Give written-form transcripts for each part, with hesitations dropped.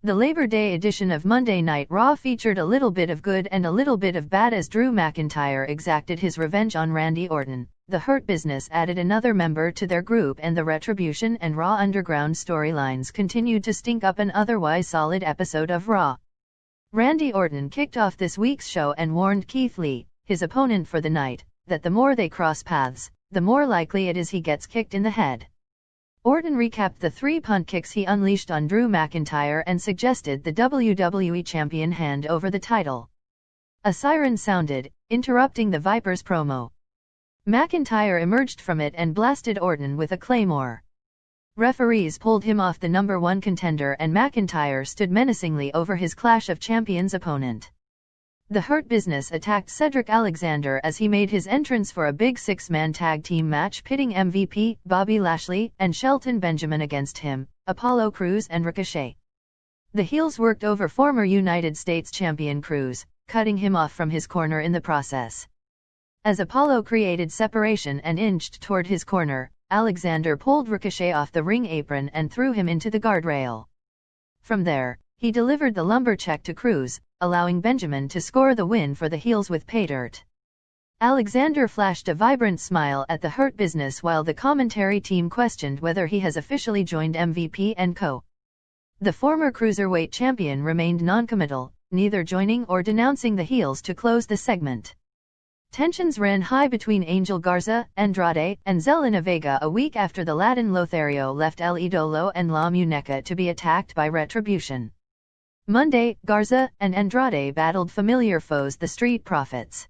The Labor Day edition of Monday Night Raw featured a little bit of good and a little bit of bad as Drew McIntyre exacted his revenge on Randy Orton. The Hurt Business added another member to their group, and the Retribution and Raw Underground storylines continued to stink up an otherwise solid episode of Raw. Randy Orton kicked off this week's show and warned Keith Lee, his opponent for the night, that the more they cross paths, the more likely it is he gets kicked in the head. Orton recapped the 3 punt kicks he unleashed on Drew McIntyre and suggested the WWE Champion hand over the title. A siren sounded, interrupting the Viper's promo. McIntyre emerged from it and blasted Orton with a claymore. Referees pulled him off the number 1 contender, and McIntyre stood menacingly over his Clash of Champions opponent. The Hurt Business attacked Cedric Alexander as he made his entrance for a big 6-man tag team match pitting MVP, Bobby Lashley, and Shelton Benjamin against him, Apollo Crews and Ricochet. The heels worked over former United States champion Crews, cutting him off from his corner in the process. As Apollo created separation and inched toward his corner, Alexander pulled Ricochet off the ring apron and threw him into the guardrail. From there, he delivered the lumberjack to Crews, allowing Benjamin to score the win for the heels with pay dirt. Alexander flashed a vibrant smile at the Hurt Business while the commentary team questioned whether he has officially joined MVP and Co. The former Cruiserweight champion remained non-committal, neither joining or denouncing the heels to close the segment. Tensions ran high between Angel Garza, Andrade, and Zelina Vega a week after the Latin Lothario left El Idolo and La Muñeca to be attacked by Retribution. Monday, Garza and Andrade battled familiar foes, the Street Profits.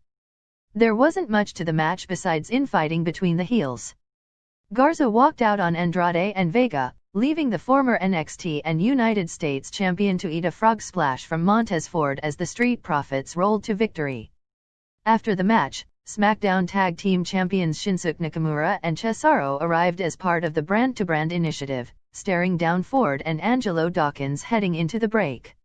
There wasn't much to the match besides infighting between the heels. Garza walked out on Andrade and Vega, leaving the former NXT and United States champion to eat a frog splash from Montez Ford as the Street Profits rolled to victory. After the match, SmackDown Tag Team Champions Shinsuke Nakamura and Cesaro arrived as part of the brand-to-brand initiative, staring down Ford and Angelo Dawkins heading into the break.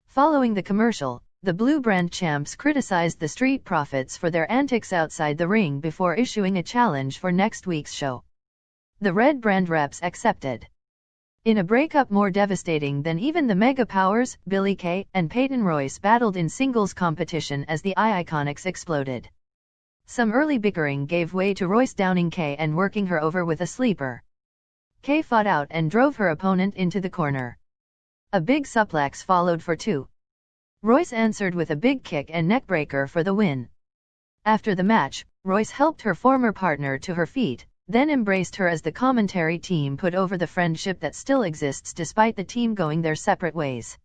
Following the commercial, the Blue Brand champs criticized the Street Profits for their antics outside the ring before issuing a challenge for next week's show. The Red Brand reps accepted. In a breakup more devastating than even the Mega Powers, Billie Kay and Peyton Royce battled in singles competition as the Iconics exploded. Some early bickering gave way to Royce downing Kay and working her over with a sleeper. Kay fought out and drove her opponent into the corner. A big suplex followed for 2. Royce answered with a big kick and neckbreaker for the win. After the match, Royce helped her former partner to her feet, then embraced her as the commentary team put over the friendship that still exists despite the team going their separate ways.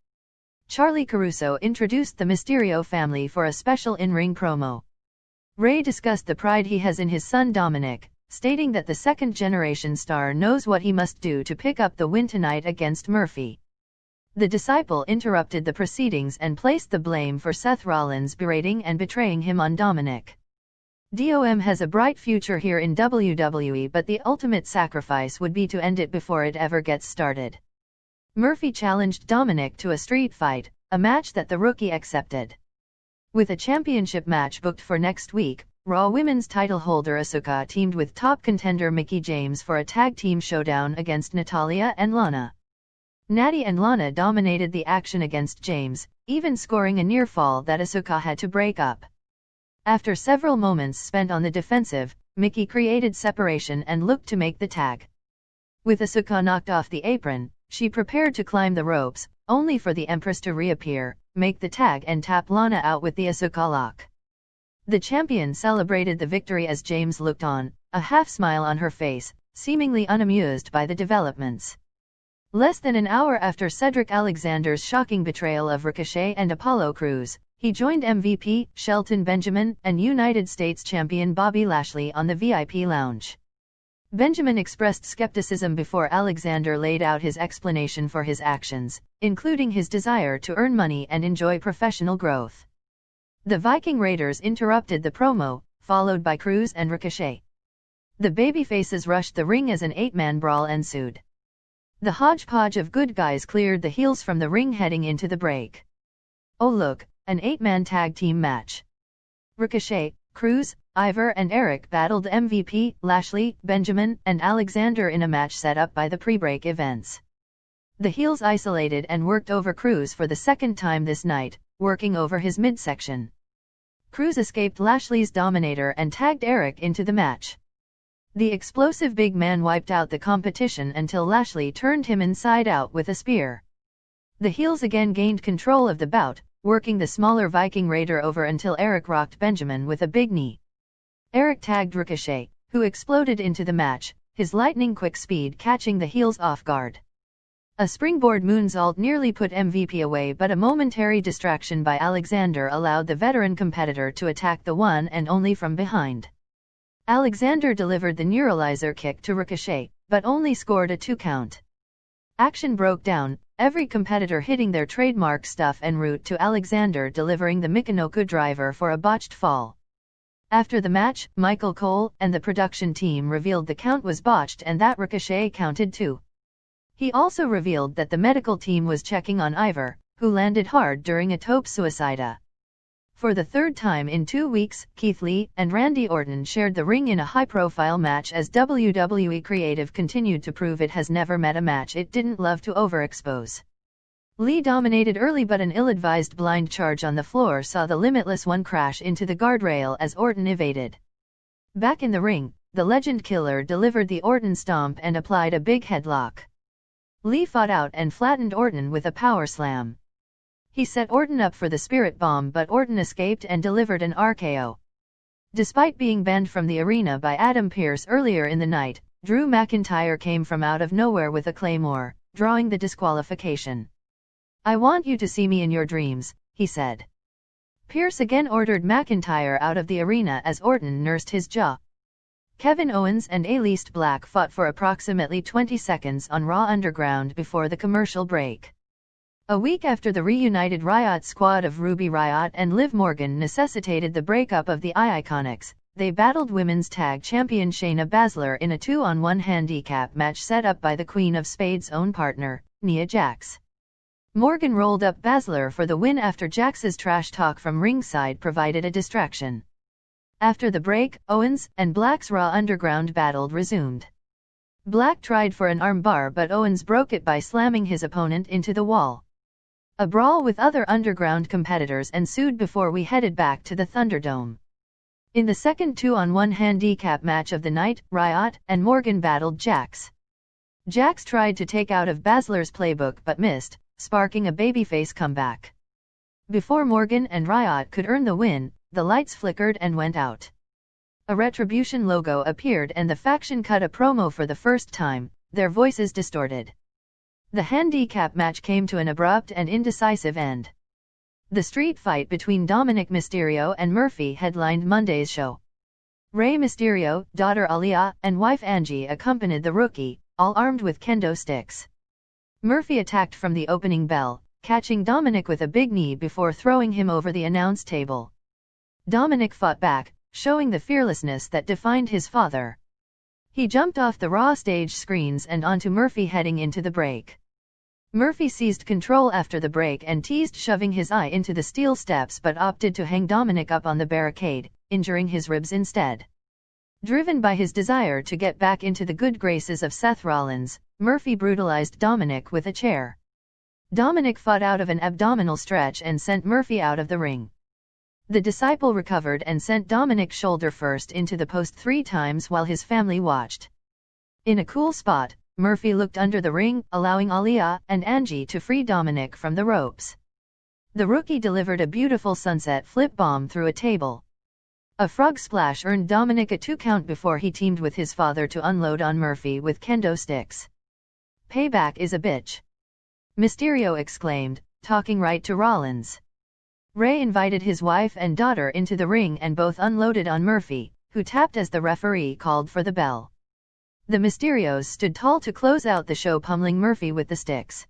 Charlie Caruso introduced the Mysterio family for a special in-ring promo. Ray discussed the pride he has in his son Dominik, stating that the second-generation star knows what he must do to pick up the win tonight against Murphy. The disciple interrupted the proceedings and placed the blame for Seth Rollins berating and betraying him on Dominik. DOM has a bright future here in WWE, but the ultimate sacrifice would be to end it before it ever gets started. Murphy challenged Dominik to a street fight, a match that the rookie accepted. With a championship match booked for next week, Raw Women's title holder Asuka teamed with top contender Mickie James for a tag team showdown against Natalya and Lana. Natty and Lana dominated the action against James, even scoring a near fall that Asuka had to break up. After several moments spent on the defensive, Mickie created separation and looked to make the tag. With Asuka knocked off the apron, she prepared to climb the ropes, only for the Empress to reappear, make the tag and tap Lana out with the Asuka lock. The champion celebrated the victory as James looked on, a half-smile on her face, seemingly unamused by the developments. Less than an hour after Cedric Alexander's shocking betrayal of Ricochet and Apollo Crews, he joined MVP, Shelton Benjamin, and United States champion Bobby Lashley on the VIP lounge. Benjamin expressed skepticism before Alexander laid out his explanation for his actions, including his desire to earn money and enjoy professional growth. The Viking Raiders interrupted the promo, followed by Crews and Ricochet. The babyfaces rushed the ring as an 8-man brawl ensued. The hodgepodge of good guys cleared the heels from the ring heading into the break. Oh look, an 8-man tag team match. Ricochet, Crews, Ivar and Eric battled MVP, Lashley, Benjamin, and Alexander in a match set up by the pre-break events. The heels isolated and worked over Cruz for the second time this night, working over his midsection. Cruz escaped Lashley's Dominator and tagged Eric into the match. The explosive big man wiped out the competition until Lashley turned him inside out with a spear. The heels again gained control of the bout, working the smaller Viking Raider over until Eric rocked Benjamin with a big knee. Eric tagged Ricochet, who exploded into the match, his lightning-quick speed catching the heels off guard. A springboard moonsault nearly put MVP away, but a momentary distraction by Alexander allowed the veteran competitor to attack the one and only from behind. Alexander delivered the neuralizer kick to Ricochet, but only scored a 2 count. Action broke down, every competitor hitting their trademark stuff en route to Alexander delivering the Michinoku driver for a botched fall. After the match, Michael Cole and the production team revealed the count was botched and that Ricochet counted too. He also revealed that the medical team was checking on Ivor, who landed hard during a tope suicida. For the third time in 2 weeks, Keith Lee and Randy Orton shared the ring in a high-profile match as WWE Creative continued to prove it has never met a match it didn't love to overexpose. Lee dominated early, but an ill-advised blind charge on the floor saw the Limitless One crash into the guardrail as Orton evaded. Back in the ring, the Legend Killer delivered the Orton Stomp and applied a big headlock. Lee fought out and flattened Orton with a power slam. He set Orton up for the Spirit Bomb, but Orton escaped and delivered an RKO. Despite being banned from the arena by Adam Pearce earlier in the night, Drew McIntyre came from out of nowhere with a Claymore, drawing the disqualification. "I want you to see me in your dreams," he said. Pearce again ordered McIntyre out of the arena as Orton nursed his jaw. Kevin Owens and Aleister Black fought for approximately 20 seconds on Raw Underground before the commercial break. A week after the reunited Riot Squad of Ruby Riott and Liv Morgan necessitated the breakup of the Iconics, they battled Women's Tag Champion Shayna Baszler in a 2-on-1 handicap match set up by the Queen of Spades' own partner, Nia Jax. Morgan rolled up Baszler for the win after Jax's trash talk from ringside provided a distraction. After the break, Owens and Black's Raw Underground battle resumed. Black tried for an armbar, but Owens broke it by slamming his opponent into the wall. A brawl with other Underground competitors ensued before we headed back to the Thunderdome. In the second 2-on-1 handicap match of the night, Riott and Morgan battled Jax. Jax tried to take out of Baszler's playbook but missed, sparking a babyface comeback. Before Morgan and Riott could earn the win, the lights flickered and went out. A Retribution logo appeared and the faction cut a promo for the first time, their voices distorted. The handicap match came to an abrupt and indecisive end. The street fight between Dominik Mysterio and Murphy headlined Monday's show. Rey Mysterio, daughter Aaliyah, and wife Angie accompanied the Rookie, all armed with kendo sticks. Murphy attacked from the opening bell, catching Dominik with a big knee before throwing him over the announce table. Dominik fought back, showing the fearlessness that defined his father. He jumped off the Raw stage screens and onto Murphy heading into the break. Murphy seized control after the break and teased shoving his eye into the steel steps but opted to hang Dominik up on the barricade, injuring his ribs instead. Driven by his desire to get back into the good graces of Seth Rollins, Murphy brutalized Dominik with a chair. Dominik fought out of an abdominal stretch and sent Murphy out of the ring. The disciple recovered and sent Dominik shoulder first into the post 3 times while his family watched. In a cool spot, Murphy looked under the ring, allowing Aaliyah and Angie to free Dominik from the ropes. The Rookie delivered a beautiful sunset flip bomb through a table. A frog splash earned Dominik a 2 count before he teamed with his father to unload on Murphy with kendo sticks. "Payback is a bitch," Mysterio exclaimed, talking right to Rollins. Rey invited his wife and daughter into the ring and both unloaded on Murphy, who tapped as the referee called for the bell. The Mysterios stood tall to close out the show, pummeling Murphy with the sticks.